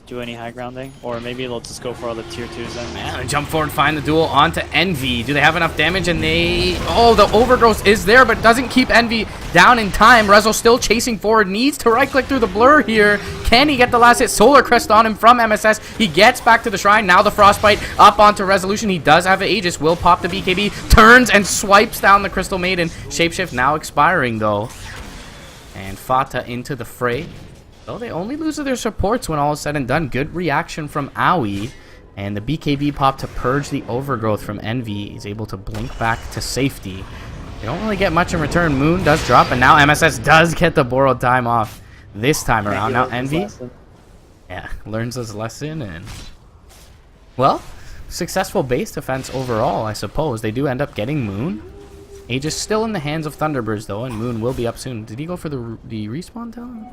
do any high grounding, or maybe they'll just go for all the tier 2s and
Man, jump forward, find the duel onto Envy. Do they have enough damage? And they... Oh, the overgrowth is there, but doesn't keep Envy down in time. Rezo still chasing forward, needs to right-click through the blur here. Can he get the last hit? Solar Crest on him from MSS. He gets back to the Shrine. Now the Frostbite up onto Resolution. He does have an Aegis. Will pop the BKB. Turns and swipes down the Crystal Maiden. Shapeshift now expiring, though. And Fata into the fray. So they only lose their supports when all is said and done. Good reaction from Owie. And the BKB pop to purge the overgrowth from Envy. He's able to blink back to safety. They don't really get much in return. Moon does drop, and now MSS does get the borrowed time off this time around. Now Envy, yeah, learns his lesson, and well, successful base defense overall, I suppose. They do end up getting Moon. Aegis still in the hands of Thunderbirds, though, and Moon will be up soon. Did he go for the respawn talent?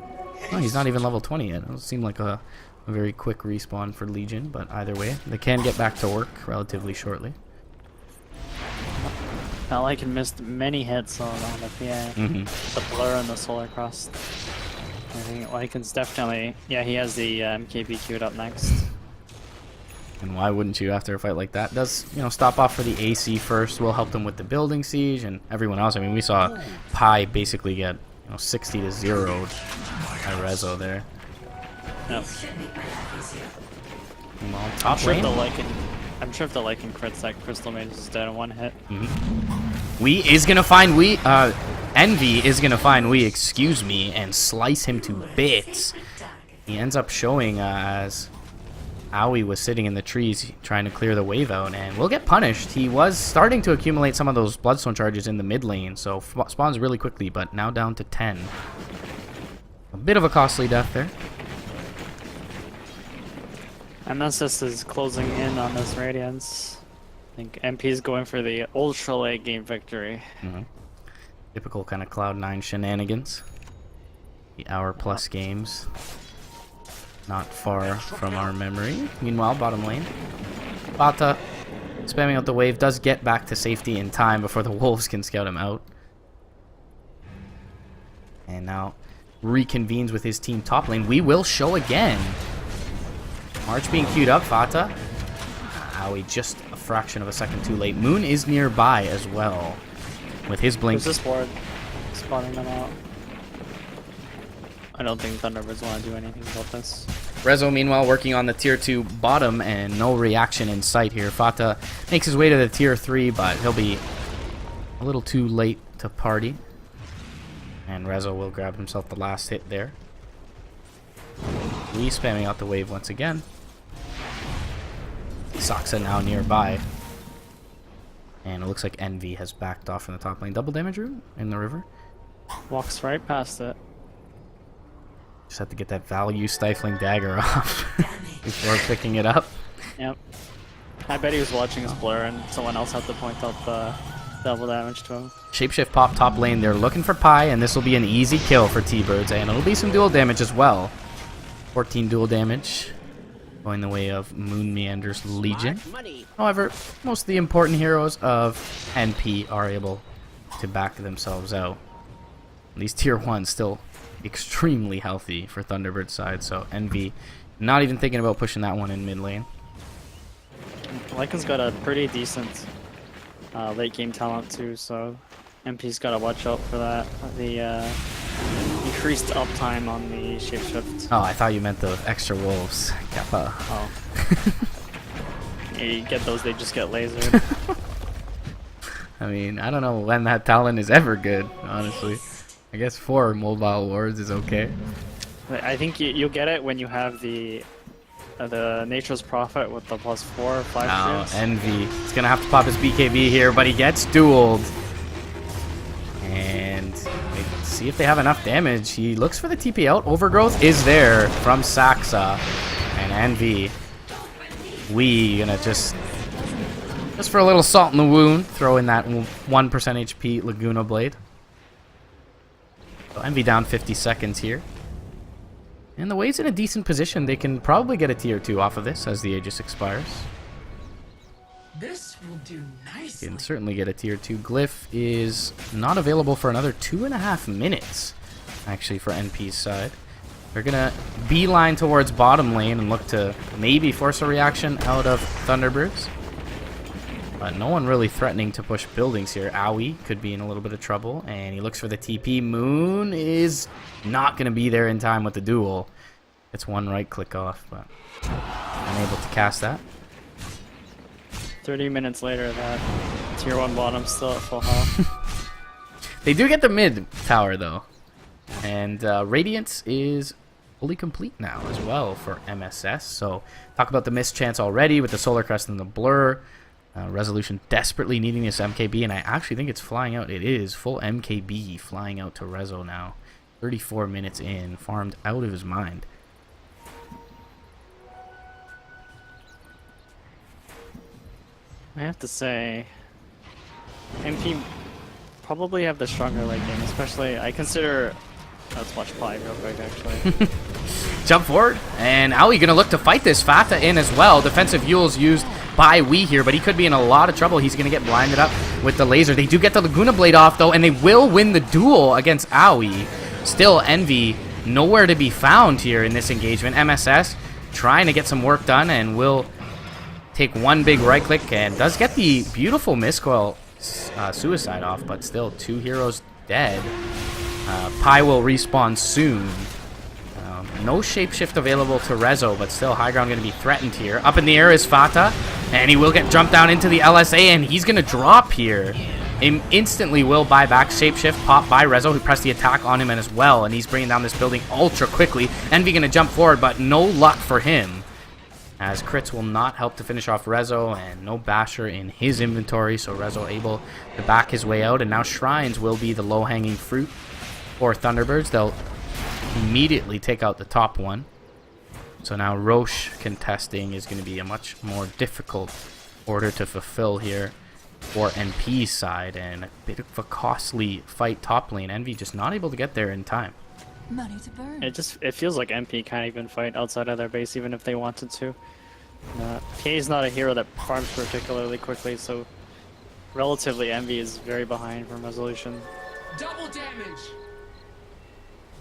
Oh, he's not even level 20 yet. It doesn't seem like a very quick respawn for Legion, but either way, they can get back to work relatively shortly.
Now Lycan missed many hits on the PA. The blur and the Solar Crest. I think Lycan's definitely... Yeah, he has the MKB queued up next.
And why wouldn't you after a fight like that? Does, you know, stop off for the AC first. Will help them with the building siege and everyone else. I mean, we saw Pi basically get, you know, 60 to 0 by Rezo there.
Yep.
Well, top lane.
I'm sure if the Lycan crits that Crystal Maiden is dead in one hit.
Envy is gonna find Wee, excuse me, and slice him to bits. He ends up showing as Owie was sitting in the trees trying to clear the wave out, and will get punished. He was starting to accumulate some of those Bloodstone charges in the mid lane, so spawns really quickly, but now down to 10. A bit of a costly death there.
MSS is closing in on this Radiance. I think MP is going for the ultra late game victory.
Typical kind of Cloud9 shenanigans. The hour-plus games. Not far from our memory. Meanwhile, bottom lane. Bata, spamming out the wave, does get back to safety in time before the Wolves can scout him out. And now reconvenes with his team top lane. We will show again. March being queued up, Fata. Owie just a fraction of a second too late. Moon is nearby as well with his blink.
There's this ward. spotting them out. I don't think Thunderbirds want to do anything about this.
Rezo, meanwhile, working on the tier 2 bottom, and no reaction in sight here. Fata makes his way to the tier 3, but he'll be a little too late to party. And Rezo will grab himself the last hit there. We spamming out the wave once again. Saksa now nearby. And it looks like Envy has backed off from the top lane. Double damage room in the river.
Walks right past it.
Just have to get that value stifling dagger off before picking it up.
Yep. I bet he was watching his blur and someone else had to point out the double damage to him.
Shapeshift pop top lane. They're looking for Pi, and this will be an easy kill for T-Birds. And it'll be some dual damage as well. 14 dual damage. Going the way of Moon Meander's Legion. However, most of the important heroes of NP are able to back themselves out. These tier 1s still extremely healthy for Thunderbird's side, so Envy not even thinking about pushing that one in mid lane.
Lycan's got a pretty decent late game talent too, so MP's got to watch out for that. The increased uptime on the shapeshift.
Oh, I thought you meant the extra wolves. Kappa.
Oh. Yeah, you get those, they just get lasered.
I mean, I don't know when that talent is ever good, honestly. I guess 4 mobile wards is okay.
I think you'll get it when you have the Nature's Prophet with the +4 or 5
Now,
shoots.
Envy. He's going to have to pop his BKB here, but he gets dueled. And let's see if they have enough damage. He looks for the TP out. Overgrowth is there from Saksa. And Envy. We gonna just for a little salt in the wound, throw in that 1% HP Laguna Blade. So Envy down 50 seconds here. And the Wave's in a decent position. They can probably get a tier 2 off of this as the Aegis expires.
This will do nicely.
Can certainly get a tier 2. Glyph is not available for another 2.5 minutes, actually, for NP's side. They're going to beeline towards bottom lane and look to maybe force a reaction out of Thunderbirds. But no one really threatening to push buildings here. Aoi could be in a little bit of trouble, and he looks for the TP. Moon is not going to be there in time with the duel. It's one right click off, but unable to cast that.
30 minutes later, that tier 1 bottom still at full health.
They do get the mid tower, though. And Radiance is fully complete now as well for MSS. So talk about the missed chance already with the Solar Crest and the Blur. Resolution desperately needing this MKB, and I actually think it's flying out. It is full MKB flying out to Rezo now. 34 minutes in, farmed out of his mind.
I have to say, MP probably have the stronger late game, especially I consider. Let's watch Pi real quick, actually.
Jump forward, and Aoi gonna look to fight this. Fata in as well. Defensive Yules used by Wii here, but he could be in a lot of trouble. He's gonna get blinded up with the laser. They do get the Laguna Blade off though, and they will win the duel against Aoi. Still, Envy nowhere to be found here in this engagement. MSS trying to get some work done, and will take one big right click, and does get the beautiful Miscoil suicide off, but still 2 heroes dead. Pi will respawn soon. No shapeshift available to Rezo, but still high ground going to be threatened here. Up in the air is Fata, and he will get jumped down into the LSA, and he's going to drop here. Instantly will buy back. Shapeshift pop by Rezo, who pressed the attack on him as well, and he's bringing down this building ultra quickly. Envy going to jump forward, but no luck for him, as crits will not help to finish off Rezo, and no Basher in his inventory, so Rezo able to back his way out, and now Shrines will be the low-hanging fruit for Thunderbirds. They'll immediately take out the top one. So now Roche contesting is going to be a much more difficult order to fulfill here for NP's side, and a bit of a costly fight top lane. Envy just not able to get there in time.
Money to burn.
It feels like MP can't even fight outside of their base, even if they wanted to. K is not a hero that farms particularly quickly, so relatively Envy is very behind from resolution.
Double damage.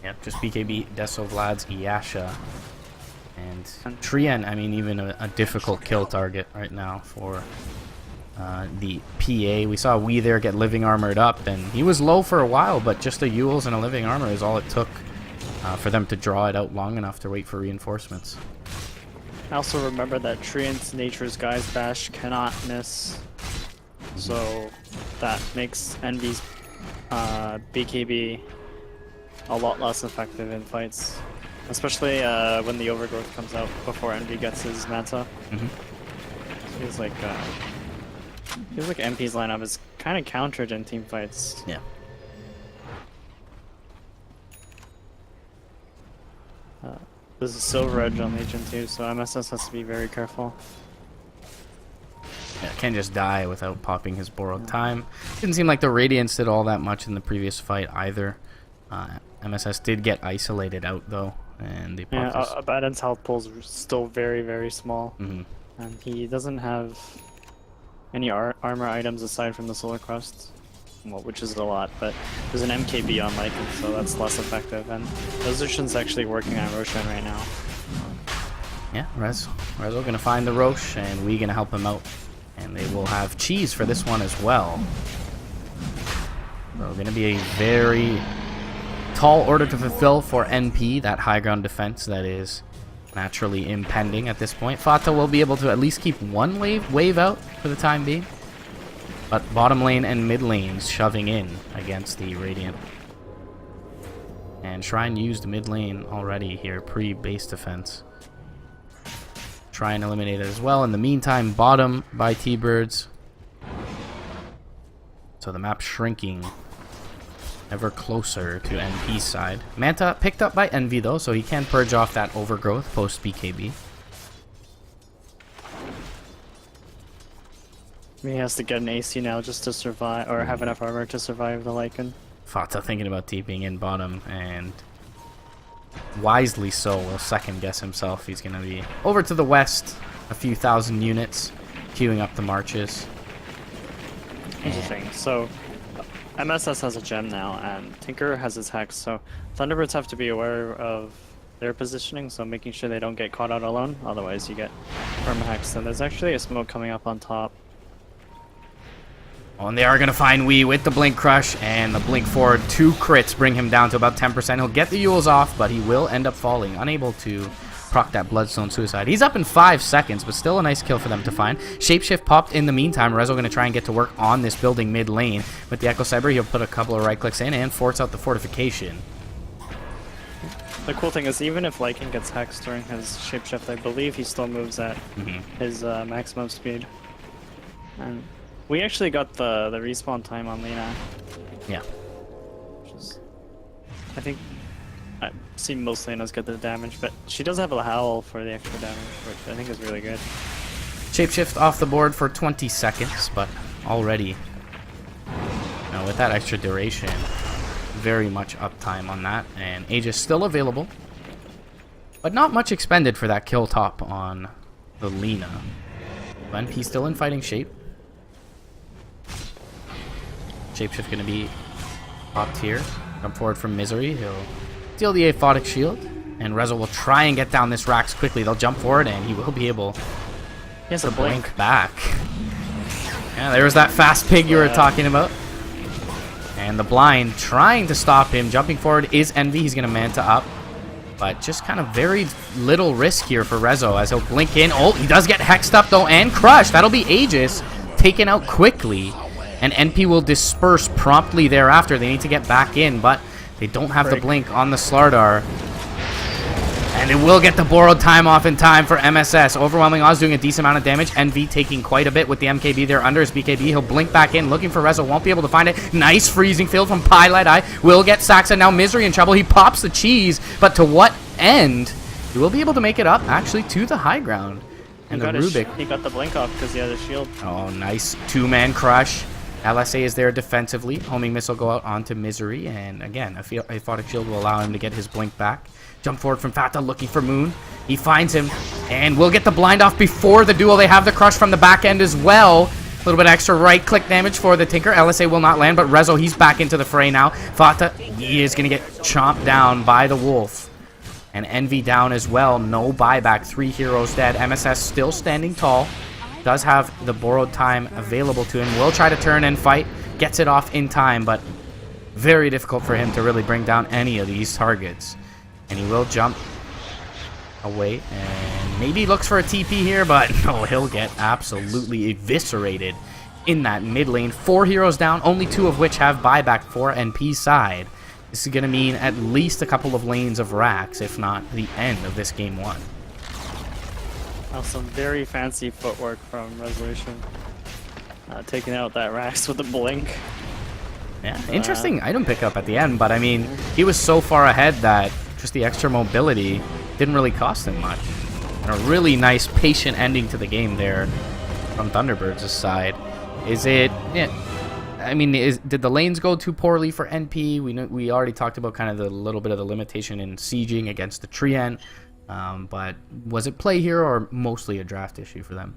Yep, just BKB, Deso, Vlad's, Yasha, and Trien. I mean, even a difficult kill target right now for the PA. We saw Wee there get living armored up, and he was low for a while, but just a Yules and a living armor is all it took for them to draw it out long enough to wait for reinforcements.
I also remember that Treant's Nature's Guise Bash cannot miss, so that makes Envy's BKB a lot less effective in fights, especially when the Overgrowth comes out before Envy gets his Manta. Feels like MP's lineup is kind of countered in team fights.
Yeah.
There's a Silver Edge on Legion too, so MSS has to be very careful.
Yeah, can't just die without popping his borrowed time. Didn't seem like the Radiance did all that much in the previous fight either. MSS did get isolated out though, and they popped his...
Abaddon's health pool's still very, very small. And he doesn't have any armor items aside from the Solar Crust, well, which is a lot, but there's an MKB on Lycan, so that's less effective, and Resolution's actually working on Roshan right now.
Yeah, Rezo gonna find the Roche, and we gonna help him out. And they will have cheese for this one as well. So gonna be a very tall order to fulfill for NP, that high ground defense that is naturally impending at this point. Fata will be able to at least keep one wave out for the time being. But bottom lane and mid lanes shoving in against the Radiant. And Shrine used mid lane already here, pre-base defense. Try and eliminate it as well. In the meantime, bottom by T-Birds. So the map shrinking ever closer to NP's side. Manta picked up by Envy though, so he can purge off that overgrowth post BKB.
He has to get an AC now just to survive, or have enough armor to survive the Lycan.
Fata thinking about TPing in bottom, and wisely so will second guess himself. He's going to be over to the west, a few thousand units, queuing up the marches.
Here's the thing, so MSS has a gem now, and Tinker has his hex, so Thunderbirds have to be aware of their positioning, so making sure they don't get caught out alone, otherwise you get perma-hex. And there's actually a smoke coming up on top.
Oh, and they are going to find Wee with the Blink Crush, and the Blink forward. 2 crits bring him down to about 10%. He'll get the Yules off, but he will end up falling, unable to proc that Bloodstone Suicide. He's up in 5 seconds, but still a nice kill for them to find. Shapeshift popped in the meantime. Rezo going to try and get to work on this building mid lane. With the Echo Cyber, he'll put a couple of right clicks in and force out the fortification.
The cool thing is, even if Lycan gets hexed during his Shapeshift, I believe he still moves at his maximum speed. And we actually got the respawn time on Lena.
Yeah.
Which is, I think I've seen most Lenas get the damage, but she does have a howl for the extra damage, which I think is really good.
Shapeshift off the board for 20 seconds, but already, now with that extra duration, very much uptime on that, and Aegis still available, but not much expended for that kill top on the Lena. NP still in fighting shape. Shapeshift going to be popped here. Jump forward from Misery. He'll deal the Aphotic Shield. And Rezo will try and get down this Rax quickly. They'll jump forward and he will be able
to
blink back. Yeah, there was that fast pig you were talking about. And the Blind trying to stop him. Jumping forward is Envy. He's going to Manta up. But just kind of very little risk here for Rezo as he'll blink in. Oh, he does get hexed up though and crushed. That'll be Aegis taken out quickly. And NP will disperse promptly thereafter. They need to get back in, but they don't have the blink on the Slardar. And it will get the borrowed time off in time for MSS. Overwhelming Oz doing a decent amount of damage. NV taking quite a bit with the MKB there under his BKB. He'll blink back in, looking for Rezo. Won't be able to find it. Nice freezing field from Pylite Eye. Will get Saxa. Now Misery in trouble. He pops the cheese, but to what end? He will be able to make it up, actually, to the high ground. And the Rubik.
He got the blink off because he had a shield.
Oh, nice 2-man crush. LSA is there defensively. Homing Missile go out onto Misery. And again, a Aphotic Shield will allow him to get his blink back. Jump forward from Fata looking for Moon. He finds him. And will get the blind off before the duel. They have the crush from the back end as well. A little bit extra right click damage for the Tinker. LSA will not land, but Rezo, he's back into the fray now. Fata, he is going to get chomped down by the Wolf. And Envy down as well. No buyback. 3 heroes dead. MSS still standing tall. does have the borrowed time available to him. Will try to turn and fight, gets it off in time, but very difficult for him to really bring down any of these targets. And he will jump away and maybe looks for a TP here, but no, he'll get absolutely eviscerated in that mid lane. 4 heroes down, only 2 of which have buyback for NP's side. This is going to mean at least a couple of lanes of racks, if not the end of this game 1.
Some very fancy footwork from Resolution. Taking out that Rax with a blink.
Yeah, interesting item pickup at the end, but I mean, he was so far ahead that just the extra mobility didn't really cost him much. And a really nice, patient ending to the game there from Thunderbirds' side. Is it... Yeah, I mean, did the lanes go too poorly for NP? We already talked about kind of the little bit of the limitation in sieging against the Trien. But was it play here or mostly a draft issue for them?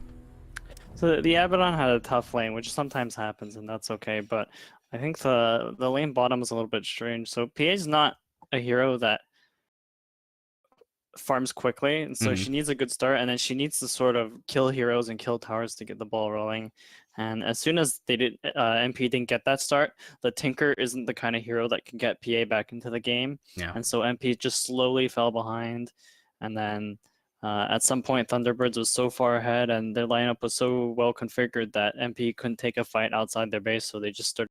So the Abaddon had a tough lane, which sometimes happens, and that's okay. But I think the lane bottom is a little bit strange. So PA is not a hero that farms quickly, and so she needs a good start, and then she needs to sort of kill heroes and kill towers to get the ball rolling. And as soon as they did, MP didn't get that start, the Tinker isn't the kind of hero that can get PA back into the game.
Yeah.
And so MP just slowly fell behind. And then at some point, Thunderbirds was so far ahead and their lineup was so well configured that MP couldn't take a fight outside their base. So they just started